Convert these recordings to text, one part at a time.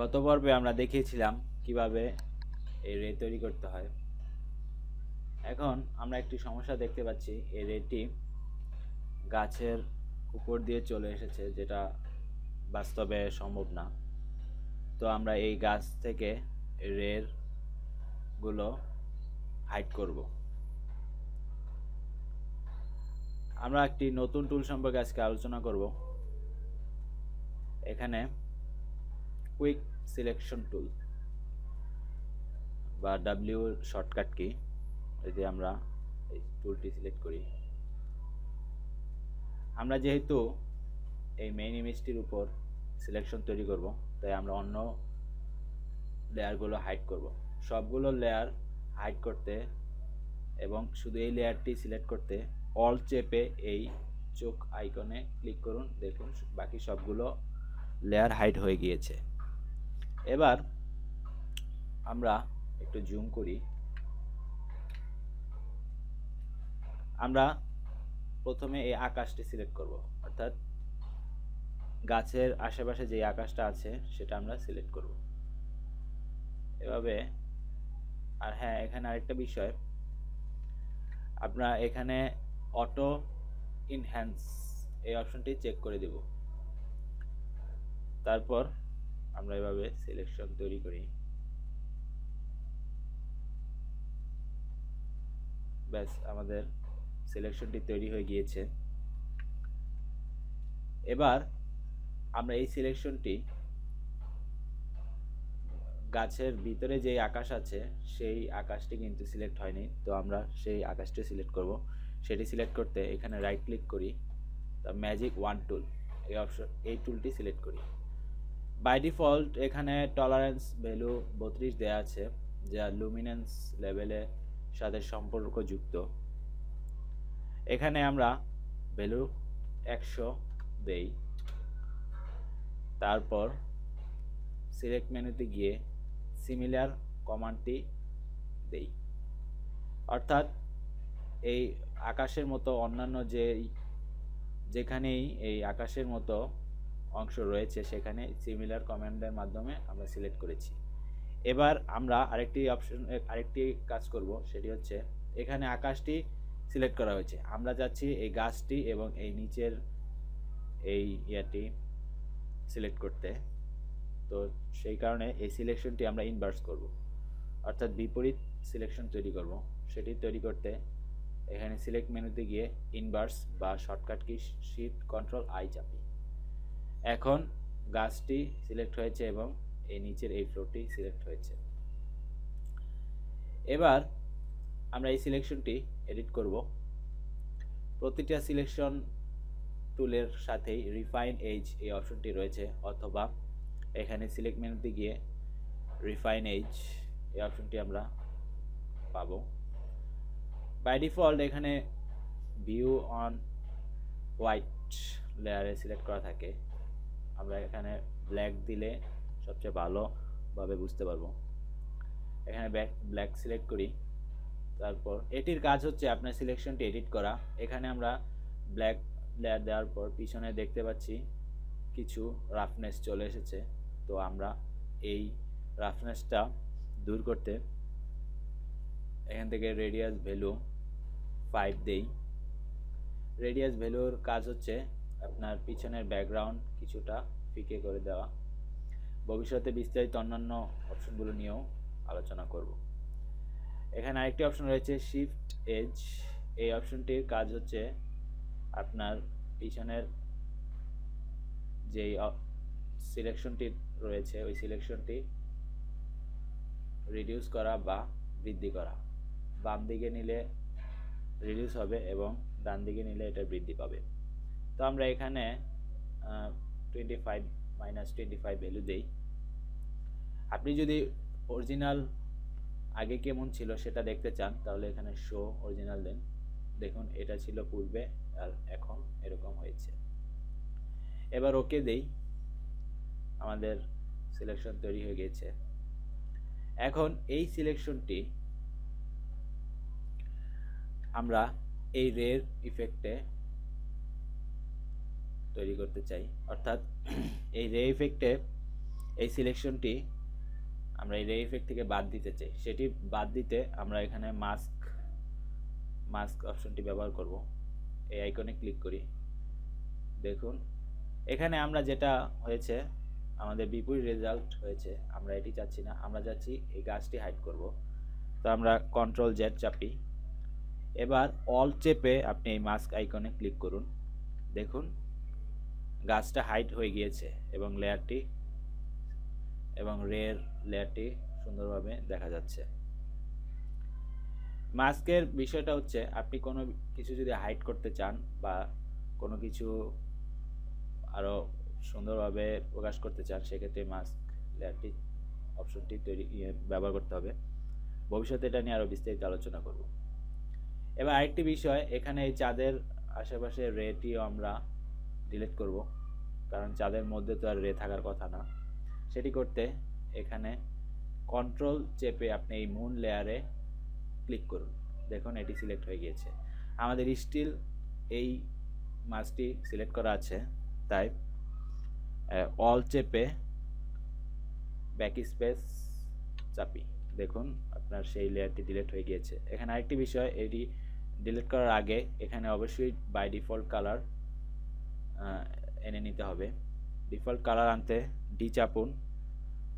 গত পর্বে আমরা দেখিয়েছিলাম কিভাবে এই রে তৈরি করতে হয়। এখন আমরা একটি সমস্যা দেখতে পাচ্ছি, এই রেটি গাছের উপর দিয়ে চলে এসেছে, যেটা বাস্তবে সম্ভব না। তো আমরা এই গাছ থেকে রের গুলো হাইড করব। আমরা একটি নতুন টুল সম্পর্কে আজকে আলোচনা করব। এখানে কুইক সিলেকশন টুল বা ডাব্লিউ শর্টকাট কি, যদি আমরা এই টুলটি সিলেক্ট করি, আমরা যেহেতু এই মেইন ইমেজটির উপর সিলেকশন তৈরি করব, তাই আমরা অন্য লেয়ারগুলো হাইড করব। সবগুলো লেয়ার হাইড করতে এবং শুধু এই লেয়ারটি সিলেক্ট করতে অল চেপে এই চোখ আইকনে ক্লিক করুন। দেখুন বাকি সবগুলো লেয়ার হাইড হয়ে গিয়েছে। এবার আমরা একটু জুম করি। আমরা প্রথমে এই আকাশটি সিলেক্ট করব, অর্থাৎ গাছের আশেপাশে যে আকাশটা আছে সেটা আমরা সিলেক্ট করব এভাবে। আর হ্যাঁ, এখানে আরেকটা বিষয়, আমরা এখানে অটো ইনহ্যান্স এই অপশনটি চেক করে দেব। তারপর আমরা এভাবে সিলেকশন তৈরি করি। ব্যাস, আমাদের সিলেকশনটি তৈরি হয়ে গিয়েছে। এবার আমরা এই সিলেকশনটি গাছের ভিতরে যে আকাশ আছে সেই আকাশটি কিন্তু সিলেক্ট হয়নি, তো আমরা সেই আকাশটি সিলেক্ট করব। সেটি সিলেক্ট করতে এখানে রাইট ক্লিক করি, তা ম্যাজিক ওয়ান টুল এই অপশন, এই টুলটি সিলেক্ট করি। বাই ডিফল্ট এখানে টলারেন্স ভ্যালু 32 দেওয়া আছে, যা লুমিনেন্স লেভেলের সাথে সম্পর্কযুক্ত। এখানে আমরা ভ্যালু 100 দেই। তারপর সিলেক্ট মেনুতে গিয়ে সিমিলার কমান্ডটি দেই, অর্থাৎ এই আকাশের মতো অন্যান্য যেখানেই এই আকাশের মতো অংশ রয়েছে সেখানে সিমিলার কমান্ডের মাধ্যমে আমরা সিলেক্ট করেছি। এবার আমরা আরেকটি কাজ করব, সেটি হচ্ছে এখানে আকাশটি সিলেক্ট করা হয়েছে, আমরা যাচ্ছি এই গাছটি এবং এই নিচের এই ইয়াটি সিলেক্ট করতে। তো সেই কারণে এই সিলেকশনটি আমরা ইনভার্স করব, অর্থাৎ বিপরীত সিলেকশন তৈরি করব। সেটি তৈরি করতে এখানে সিলেক্ট মেনুতে গিয়ে ইনভার্স বা shortcut key shift control I চাপি। এখন গাছটি সিলেক্ট হয়েছে এবং এই নিচের এই ফ্লোরটি সিলেক্ট হয়েছে। এবার আমরা এই সিলেকশনটি এডিট করব। প্রতিটা সিলেকশন টুলের সাথেই রিফাইন এজ এই অপশনটি রয়েছে, অথবা এখানে সিলেক্ট মেনুতে গিয়ে রিফাইন এজ এই অপশনটি আমরা পাবো। বাই ডিফল্ট এখানে ভিউ অন হোয়াইট লেয়ারে সিলেক্ট করা থাকে, আমরা এখানে ব্ল্যাক দিলে সবচেয়ে ভালোভাবে বুঝতে পারবো। এখানে ব্ল্যাক সিলেক্ট করি। তারপর এটির কাজ হচ্ছে আপনার সিলেকশনটি এডিট করা। এখানে আমরা ব্ল্যাক লেয়ার দেওয়ার পর পিছনে দেখতে পাচ্ছি কিছু রাফনেস চলে এসেছে, তো আমরা এই রাফনেসটা দূর করতে এখান থেকে রেডিয়াস ভ্যালু 5 দেই। রেডিয়াস ভ্যালুর কাজ হচ্ছে আপনার পিছনের ব্যাকগ্রাউন্ড কিছুটা ফিকে করে দেওয়া। ভবিষ্যতে বিস্তারিত অন্যান্য অপশনগুলো নিয়েও আলোচনা করব। এখানে আরেকটি অপশন রয়েছে শিফট এজ, এই অপশনটির কাজ হচ্ছে আপনার পিছনের যেই সিলেকশনটি রয়েছে ওই সিলেকশনটি রিডিউস করা বা বৃদ্ধি করা। বাম দিকে নিলে রিডিউস হবে এবং ডান দিকে নিলে এটা বৃদ্ধি পাবে। তো আমরা এখানে 25 ভ্যালু দেই। আপনি যদি অরিজিনাল আগে কেমন ছিল সেটা দেখতে চান তাহলে এখানে শো অরিজিনাল দেন। দেখুন এটা ছিল পূর্বে আর এখন এরকম হয়েছে। এবার ওকে দেই, আমাদের সিলেকশন তৈরি হয়ে গেছে। এখন এই সিলেকশনটি আমরা এই রের ইফেক্টে তৈরি করতে চাই, অর্থাৎ এই রে ইফেক্টে এই সিলেকশনটি আমরা এই রে ইফেক্ট থেকে বাদ দিতে চাই। সেটি বাদ দিতে আমরা এখানে মাস্ক অপশনটি ব্যবহার করব। এই আইকনে ক্লিক করি। দেখুন এখানে আমরা যেটা হয়েছে, আমাদের বিপরীত রেজাল্ট হয়েছে। আমরা এটি চাচ্ছি না, আমরা চাচ্ছি এই গাছটি হাইড করব। তো আমরা কন্ট্রোল জেড চাপি। এবার অল্ট চেপে আপনি এই মাস্ক আইকনে ক্লিক করুন। দেখুন গাছটা হাইড হয়ে গিয়েছে এবং লেয়ারটি এবং রের লেয়ারটি সুন্দরভাবে দেখা যাচ্ছে। মাস্কের বিষয়টা হচ্ছে, আপনি কোনো কিছু যদি হাইড করতে চান বা কোনো কিছু আরও সুন্দরভাবে প্রকাশ করতে চান, সেক্ষেত্রে মাস্ক লেয়ারটি অপশনটি ব্যবহার করতে হবে। ভবিষ্যতে এটা নিয়ে আরও বিস্তারিত আলোচনা করব। এবার আরেকটি বিষয়, এখানে এই চাঁদের আশেপাশে রেটিও আমরা ডিলিট করব, কারণ চাঁদের মধ্যে তো আর রে থাকার কথা না। সেটি করতে এখানে কন্ট্রোল চেপে আপনি এই মুন লেয়ারে ক্লিক করুন। দেখুন এটি সিলেক্ট হয়ে গিয়েছে। আমাদের স্টিল এই মাছটি সিলেক্ট করা আছে, তাই অল চেপে ব্যাক স্পেস চাপি। দেখুন আপনার সেই লেয়ারটি ডিলিট হয়ে গিয়েছে। এখানে আরেকটি বিষয়, এটি ডিলিট করার আগে এখানে অবশ্যই বাই ডিফল্ট কালার এনে নিতে হবে। ডিফল্ট কালার আনতে ডি চাপুন,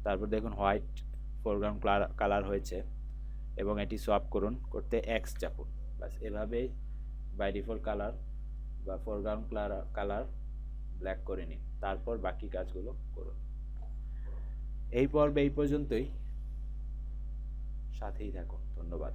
তারপর দেখুন হোয়াইট ফোরগ্রাউন্ড কালার হয়েছে এবং এটি সোয়াপ করুন। করতে এক্স চাপুন। বাস এভাবেই বাই ডিফল্ট কালার বা ফোরগ্রাউন্ড কালার ব্ল্যাক করে নিন। তারপর বাকি কাজগুলো করুন। এই পর্বে এই পর্যন্তই, সাথেই থাকুন। ধন্যবাদ।